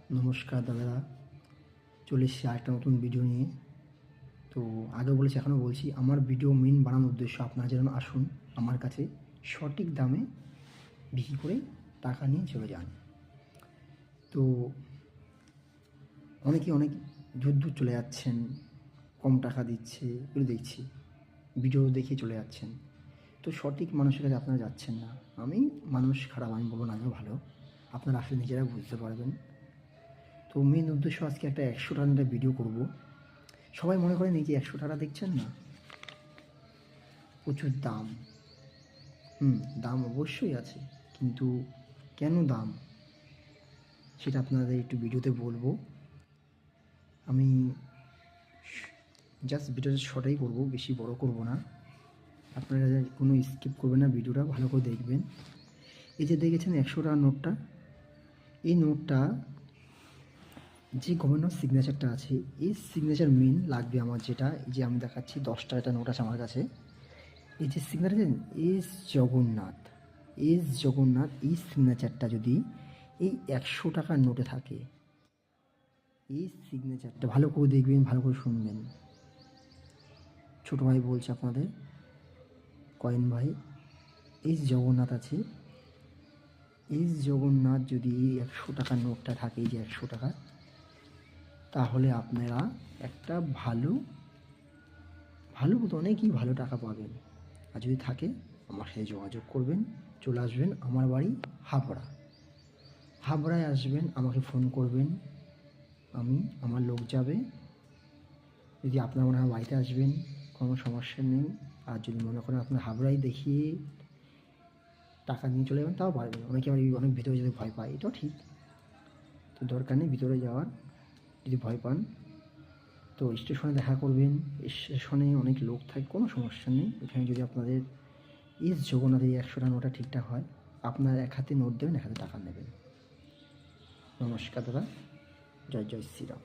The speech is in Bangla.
নমস্কার দাদারা, চলে এসেছি আরেকটা নতুন ভিডিও নিয়ে। তো আগে বলেছি, এখনও বলছি, আমার ভিডিও মেন বানানোর উদ্দেশ্য আপনারা যেন আসুন আমার কাছে, সঠিক দামে বিক্রি করে টাকা নিয়ে চলে যান। তো অনেকে অনেক দূর দূর চলে যাচ্ছেন, কম টাকা দিচ্ছে, এগুলো দেখছি, ভিডিও দেখে চলে যাচ্ছেন। তো সঠিক মানুষের কাছে আপনারা যাচ্ছেন না। আমি মানুষ খারাপ আমি বলবো না, আমিও ভালো, আপনারা আসলে নিজেরা বুঝতে পারবেন। তো মেন উদ্দেশ্য আজকে একটা 100 টাকার ভিডিও করব। সবাই মনে করেন এই যে 100 টাকা দেখছেন না, প্রচুর দাম। দাম অবশ্যই আছে, কিন্তু কেন দাম সেটা আপনাদের একটু ভিডিওতে বলবো। আমি জাস্ট ভিডিওটা শর্টই করব, বেশি বড় করব না। আপনারা কোনো স্কিপ করবেন না, ভিডিওটা ভালো করে দেখবেন। এই যে দেখেছেন 100 টাকার নোটটা, এই নোটটা যে গভর্নর সিগনেচারটা আছে, এই সিগনেচার মেন লাগবে আমার, যেটা এই যে আমি দেখাচ্ছি 10 টাকার নোট আছে আমার কাছে। এই যে signature S Jagannath, S Jagannath, এই সিগনেচারটা যদি এই 100 টাকার নোটে থাকে, এই সিগনেচারটা ভালো করে দেখবেন, ভালো করে শুনবেন। ছোটো ভাই বলছে আপনাদের, কয়েন ভাই, এস জগন্নাথ আছে, এস জগন্নাথ যদি এই 100 টাকার নোটটা থাকে, এই যে 100 টাকা, তাহলে আপনারা একটা ভালো ভালো মতো অনেকই ভালো টাকা পাবেন। আর যদি থাকে আমার সাথে যোগাযোগ করবেন, চলে আসবেন আমার বাড়ি হাবড়া। হাবড়ায় আসবেন, আমাকে ফোন করবেন, আমার লোক যাবে। যদি আপনার মনে হয় বাড়িতে আসবেন, কোনো সমস্যা নেই। আর যদি মনে করেন আপনার হাবড়ায় দেখিয়ে টাকা নিয়ে চলে যাবেন, তাও পারবেন। অনেকে আবার অনেক ভিতরে যেতে ভয় পায়, এটাও ঠিক। তো দরকার নেই ভিতরে যাওয়ার, যদি ভয় পান। তো স্টেশনে দেখা করবেন, স্টেশনে অনেক লোক থাকে, কোনো সমস্যা নেই। এখানে যদি আপনাদের এস জগন্নাথের 100 টাকা নোটটা ঠিকঠাক হয়, আপনার এক হাতে নোট দেবেন, এক হাতে টাকা নেবেন। নমস্কার দাদা, জয় জয় শ্রীরাম।